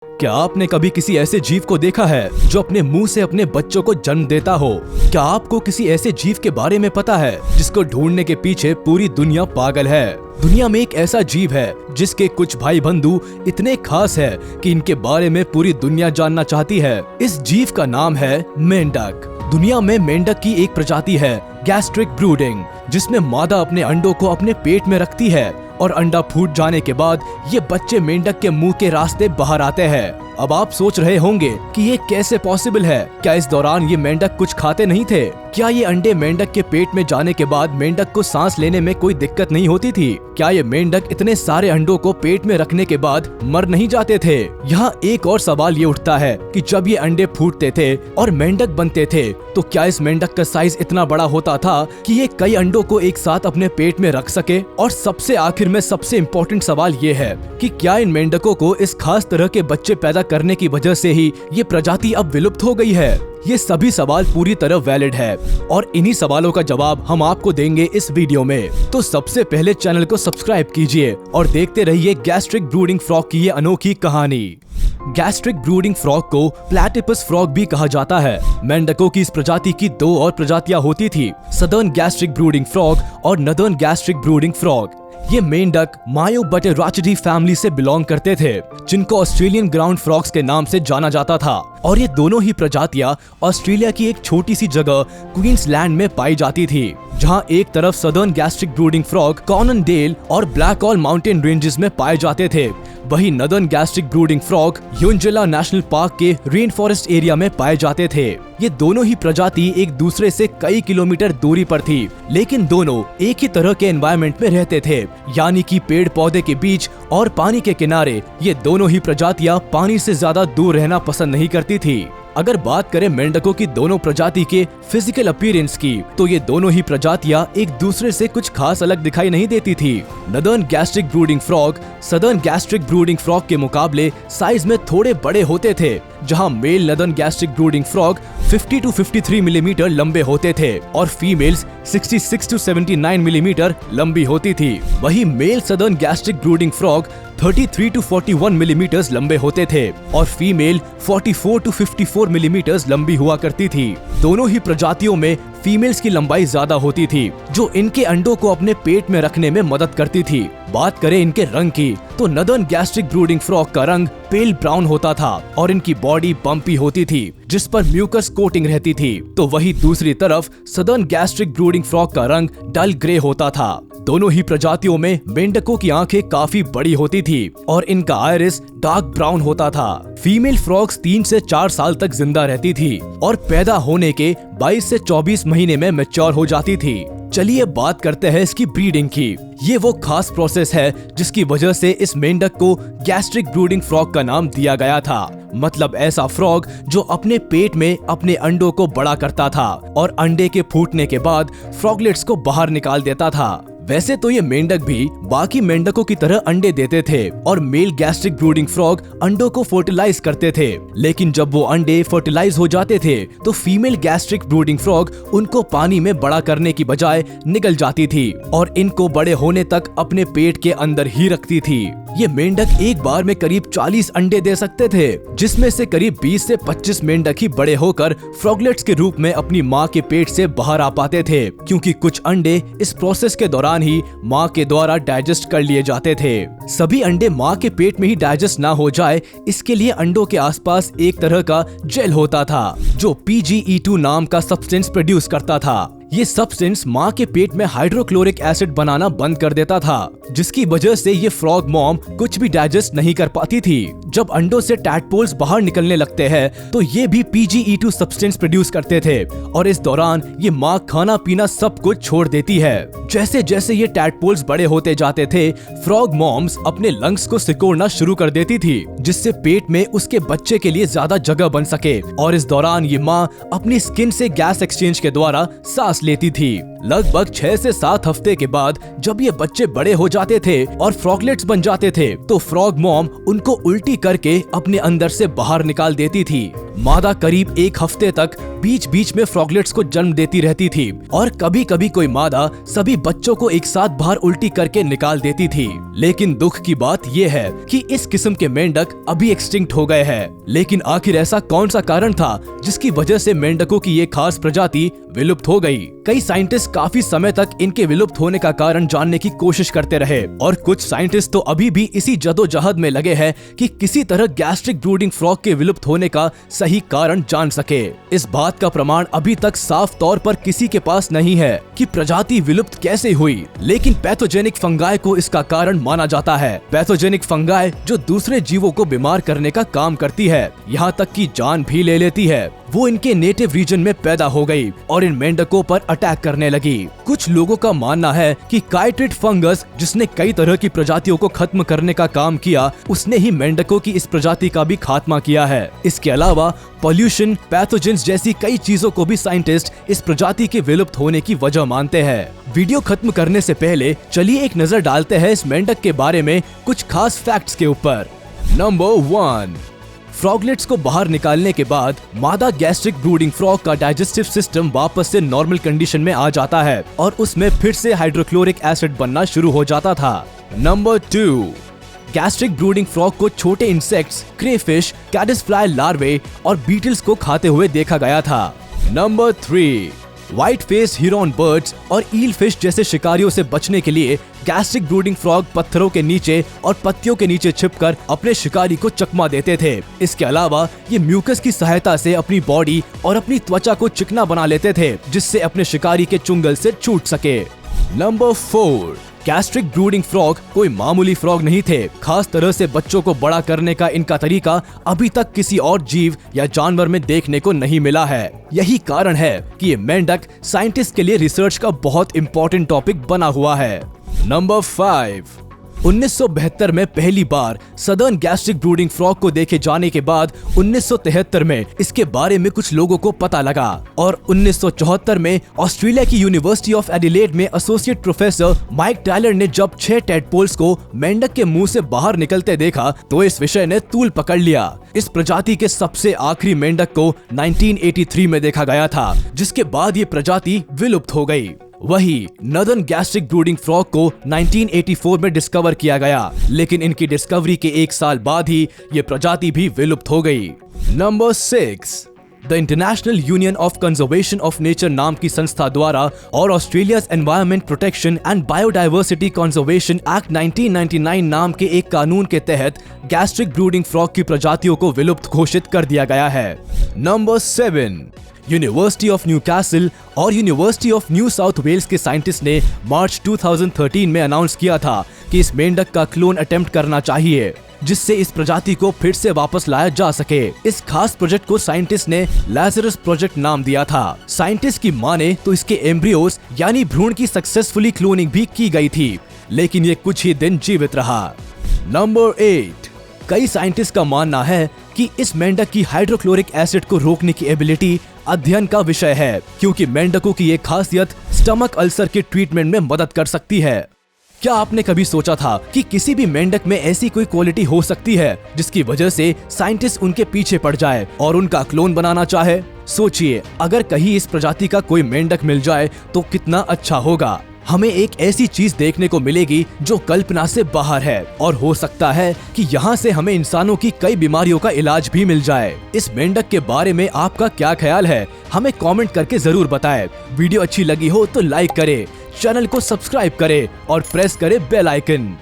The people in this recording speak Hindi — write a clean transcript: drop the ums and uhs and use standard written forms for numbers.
क्या आपने कभी किसी ऐसे जीव को देखा है जो अपने मुंह से अपने बच्चों को जन्म देता हो? क्या आपको किसी ऐसे जीव के बारे में पता है जिसको ढूंढने के पीछे पूरी दुनिया पागल है? दुनिया में एक ऐसा जीव है जिसके कुछ भाई बंधु इतने खास है कि इनके बारे में पूरी दुनिया जानना चाहती है। इस जीव का नाम है मेंढक। दुनिया में मेंढक की एक प्रजाति है गैस्ट्रिक ब्रूडिंग, जिसमें मादा अपने अंडों को अपने पेट में रखती है और अंडा फूट जाने के बाद ये बच्चे मेंढक के मुंह के रास्ते बाहर आते हैं। अब आप सोच रहे होंगे कि ये कैसे पॉसिबल है? क्या इस दौरान ये मेंढक कुछ खाते नहीं थे? क्या ये अंडे मेंढक के पेट में जाने के बाद मेंढक को सांस लेने में कोई दिक्कत नहीं होती थी? क्या ये मेंढक इतने सारे अंडों को पेट में रखने के बाद मर नहीं जाते थे? यहाँ एक और सवाल ये उठता है कि जब ये अंडे फूटते थे और मेंढक बनते थे तो क्या इस मेंढक का साइज इतना बड़ा होता था कि ये कई अंडों को एक साथ अपने पेट में रख सके? और सबसे आखिर में सबसे इम्पोर्टेंट सवाल ये है कि क्या इन मेंढकों को इस खास तरह के बच्चे पैदा करने की वजह से ही ये प्रजाति अब विलुप्त हो गई है? ये सभी सवाल पूरी तरह वैलिड है और इन्हीं सवालों का जवाब हम आपको देंगे इस वीडियो में। तो सबसे पहले चैनल को सब्सक्राइब कीजिए और देखते रहिए गैस्ट्रिक ब्रूडिंग फ्रॉग की ये अनोखी कहानी। गैस्ट्रिक ब्रूडिंग फ्रॉग को प्लैटिपस फ्रॉग भी कहा जाता है। मेंढकों की इस प्रजाति की दो और प्रजातियां होती थी, सदर्न गैस्ट्रिक ब्रूडिंग फ्रॉग और नदर्न गैस्ट्रिक ब्रूडिंग फ्रॉग। ये मेंढक मायोबटेराचिडी फैमिली से बिलोंग करते थे, जिनको ऑस्ट्रेलियन ग्राउंड फ्रॉग्स के नाम से जाना जाता था। और ये दोनों ही प्रजातियां ऑस्ट्रेलिया की एक छोटी सी जगह क्वींसलैंड में पाई जाती थी, जहां एक तरफ southern gastric brooding frog Conondale और ब्लैकऑल माउंटेन रेंजेस में पाए जाते थे, वही northern gastric brooding frog Eungella national park के रेन फॉरेस्ट एरिया में पाए जाते थे। ये दोनों ही प्रजाति एक दूसरे से कई किलोमीटर दूरी पर थी, लेकिन दोनों एक ही तरह के एनवायरनमेंट में रहते थे, यानी कि पेड़ पौधे के बीच और पानी के किनारे। ये दोनों ही प्रजातियां पानी से ज्यादा दूर रहना पसंद नहीं करती थी। अगर बात करें मेंढकों की दोनों प्रजाति के फिजिकल अपीयरेंस की, तो ये दोनों ही प्रजातियां एक दूसरे से कुछ खास अलग दिखाई नहीं देती थी। Northern gastric brooding frog southern gastric brooding frog के मुकाबले साइज में थोड़े बड़े होते थे, जहां male northern gastric brooding frog 50 to 53 millimetre लंबे होते थे और फीमेल्स 66 to 79 मिलीमीटर लंबी होती थी। वही male southern gastric brooding frog 33 to 41 millimetre लंबे होते थे और फीमेल 44 to 54 मिलीमीटर लंबी हुआ करती थी। दोनों ही प्रजातियों में फीमेल्स की लंबाई ज्यादा होती थी, जो इनके अंडों को अपने पेट में रखने में मदद करती थी। बात करें इनके रंग की, तो नदर्न गैस्ट्रिक ब्रूडिंग फ्रॉग का रंग पेल ब्राउन होता था और इनकी बॉडी बम्पी होती थी, जिस पर म्यूकस कोटिंग रहती थी। तो वही दूसरी तरफ सदर्न गैस्ट्रिक ब्रूडिंग फ्रॉग का रंग डल ग्रे होता था। दोनों ही प्रजातियों में मेंढकों की आंखें काफी बड़ी होती थी और इनका आयरिस डार्क ब्राउन होता था। फीमेल फ्रॉग्स 3 से 4 साल तक जिंदा रहती थी और पैदा होने के 22 से 24 महीने में मैच्योर हो जाती थी। चलिए बात करते हैं इसकी ब्रीडिंग की। ये वो खास प्रोसेस है जिसकी वजह से इस मेंढक को गैस्ट्रिक ब्रूडिंग फ्रॉग का नाम दिया गया था। मतलब ऐसा फ्रॉग जो अपने पेट में अपने अंडों को बड़ा करता था और अंडे के फूटने के बाद फ्रॉगलेट्स को बाहर निकाल देता था। वैसे तो ये मेंढक भी बाकी मेंढकों की तरह अंडे देते थे और मेल गैस्ट्रिक ब्रूडिंग फ्रॉग अंडों को फर्टिलाइज करते थे, लेकिन जब वो अंडे फर्टिलाइज हो जाते थे तो फीमेल गैस्ट्रिक ब्रूडिंग फ्रॉग उनको पानी में बड़ा करने की बजाय निगल जाती थी और इनको बड़े होने तक अपने पेट के अंदर ही रखती थी। ये मेंढक एक बार में करीब 40 अंडे दे सकते थे, जिसमें से करीब 20 से 25 मेंढक ही बड़े होकर फ्रॉगलेट्स के रूप में अपनी माँ के पेट से बाहर आ पाते थे, क्योंकि कुछ अंडे इस प्रोसेस के दौरान ही माँ के द्वारा डाइजेस्ट कर लिए जाते थे। सभी अंडे माँ के पेट में ही डाइजेस्ट ना हो जाए, इसके लिए अंडों के आसपास एक तरह का जेल होता था जो PGE2 नाम का सब्सटेंस प्रोड्यूस करता था। ये सब्सटेंस माँ के पेट में हाइड्रोक्लोरिक एसिड बनाना बंद कर देता था, जिसकी वजह से ये फ्रॉग मॉम कुछ भी डाइजेस्ट नहीं कर पाती थी। जब अंडों से टैडपोल्स बाहर निकलने लगते हैं तो ये भी PGE2 सब्सटेंस प्रोड्यूस करते थे और इस दौरान ये माँ खाना पीना सब कुछ छोड़ देती है। जैसे जैसे ये टैडपोल्स बड़े होते जाते थे, फ्रॉग मॉम्स अपने लंग्स को सिकोड़ना शुरू कर देती थी, जिससे पेट में उसके बच्चे के लिए ज्यादा जगह बन सके। और इस दौरान ये माँ अपनी स्किन से गैस एक्सचेंज के द्वारा सांस लेती थी। लगभग 6 से 7 हफ्ते के बाद जब ये बच्चे बड़े हो जाते थे और फ्रॉगलेट्स बन जाते थे, तो फ्रॉग मॉम उनको उल्टी करके अपने अंदर से बाहर निकाल देती थी। मादा करीब एक हफ्ते तक बीच बीच में फ्रॉगलेट्स को जन्म देती रहती थी और कभी कभी कोई मादा सभी बच्चों को एक साथ बाहर उल्टी करके निकाल देती थी। लेकिन दुख की बात यह है कि इस किस्म के मेंढक अभी एक्सटिंक्ट हो गए हैं। लेकिन आखिर ऐसा कौन सा कारण था जिसकी वजह से मेंढकों की ये खास प्रजाति विलुप्त हो गई? कई साइंटिस्ट काफी समय तक इनके विलुप्त होने का कारण जानने की कोशिश करते रहे और कुछ साइंटिस्ट तो अभी भी इसी जदोजहद में लगे हैं कि किसी तरह गैस्ट्रिक ब्रूडिंग फ्रॉग के विलुप्त होने का सही कारण जान सके। इस बात का प्रमाण अभी तक साफ तौर पर किसी के पास नहीं है कि प्रजाति विलुप्त कैसे हुई, लेकिन पैथोजेनिक फंगाई को इसका कारण माना जाता है। पैथोजेनिक फंगाई जो दूसरे जीवों को बीमार करने का काम करती है, यहाँ तक कि जान भी ले लेती है, वो इनके नेटिव रीजन में पैदा हो गई और इन मेंढकों पर अटैक करने लगी। कुछ लोगों का मानना है कि काइट्रिड फंगस जिसने कई तरह की प्रजातियों को खत्म करने का काम किया, उसने ही मेंढकों की इस प्रजाति का भी खात्मा किया है। इसके अलावा पॉल्यूशन, पैथोजेंस जैसी कई चीजों को भी साइंटिस्ट इस प्रजाति के विलुप्त होने की वजह मानते हैं। वीडियो खत्म करने से पहले चलिए एक नजर डालते हैं इस मेंढक के बारे में कुछ खास फैक्ट्स के ऊपर। नंबर 1, फ्रॉगलेट्स को बाहर निकालने के बाद मादा गैस्ट्रिक ब्रूडिंग फ्रॉग का डाइजेस्टिव सिस्टम वापस से नॉर्मल कंडीशन में आ जाता है और उसमें फिर से हाइड्रोक्लोरिक एसिड बनना शुरू हो जाता था। नंबर 2, गैस्ट्रिक ब्रूडिंग फ्रॉग को छोटे इंसेक्ट्स, क्रेफिश, कैडिसफ्लाई लार्वे और बीटल्स को खाते हुए देखा गया था। Number 3, white face heron birds और ईल फिश जैसे शिकारियों से बचने के लिए गैस्ट्रिक ब्रूडिंग फ्रॉग पत्थरों के नीचे और पत्तियों के नीचे छिपकर अपने शिकारी को चकमा देते थे। इसके अलावा ये म्यूकस की सहायता से अपनी बॉडी और अपनी त्वचा को चिकना बना लेते थे, जिससे अपने शिकारी के चुंगल से छूट सके। नंबर 4, गैस्ट्रिक ब्रूडिंग फ्रॉग कोई मामूली फ्रॉग नहीं थे। खास तरह से बच्चों को बड़ा करने का इनका तरीका अभी तक किसी और जीव या जानवर में देखने को नहीं मिला है। यही कारण है कि ये मेंढक साइंटिस्ट के लिए रिसर्च का बहुत इंपॉर्टेंट टॉपिक बना हुआ है। नंबर 5, 1972 में पहली बार सदर्न गैस्ट्रिक ब्रूडिंग फ्रॉग को देखे जाने के बाद 1973 में इसके बारे में कुछ लोगों को पता लगा और 1974 में ऑस्ट्रेलिया की यूनिवर्सिटी ऑफ एडिलेड में एसोसिएट प्रोफेसर माइक टायलर ने जब 6 टेडपोल्स को मेंढक के मुंह से बाहर निकलते देखा तो इस विषय ने तूल पकड़ लिया। इस प्रजाति के सबसे आखिरी मेंढक को 1983 में देखा गया था, जिसके बाद ये प्रजाति विलुप्त हो गई। वही नदर्न गैस्ट्रिक ब्रूडिंग फ्रॉग को 1984 में डिस्कवर किया गया, लेकिन इनकी डिस्कवरी के 1 साल बाद ही ये प्रजाति भी विलुप्त हो गई। Number 6, the international union of conservation of nature नाम की संस्था द्वारा और Australia environment protection and biodiversity conservation act 1999 नाम के एक कानून के तहत गैस्ट्रिक ब्रूडिंग फ्रॉग की प्रजातियों को विलुप्त घोषित कर दिया गया है। नंबर 7, यूनिवर्सिटी ऑफ न्यूकासल और University of New South Wales के साइंटिस्ट ने मार्च 2013 में अनाउंस किया था कि इस मेंढक का क्लोन अटेम्प्ट करना चाहिए, जिससे इस प्रजाति को फिर से वापस लाया जा सके। इस खास प्रोजेक्ट को साइंटिस्ट ने लाजरस प्रोजेक्ट नाम दिया था। साइंटिस्ट की माने तो इसके एम्ब्रियोज यानी भ्रूण की सक्सेसफुली क्लोनिंग भी की गई थी, लेकिन ये कुछ ही दिन जीवित रहा। नंबर 8, कई साइंटिस्ट का मानना है कि इस मेंढक की हाइड्रोक्लोरिक एसिड को रोकने की एबिलिटी अध्ययन का विषय है, क्योंकि मेंढकों की ये खासियत स्टमक अल्सर के ट्रीटमेंट में मदद कर सकती है। क्या आपने कभी सोचा था कि किसी भी मेंढक में ऐसी कोई क्वालिटी हो सकती है जिसकी वजह से साइंटिस्ट उनके पीछे पड़ जाए और उनका क्लोन बनाना चाहे? सोचिए, अगर कहीं इस प्रजाति का कोई मेंढक मिल जाए तो कितना अच्छा होगा। हमें एक ऐसी चीज देखने को मिलेगी जो कल्पना से बाहर है और हो सकता है कि यहाँ से हमें इंसानों की कई बीमारियों का इलाज भी मिल जाए। इस मेंढक के बारे में आपका क्या ख्याल है? हमें कमेंट करके जरूर बताएं। वीडियो अच्छी लगी हो तो लाइक करें, चैनल को सब्सक्राइब करें और प्रेस करें बेल आइकन।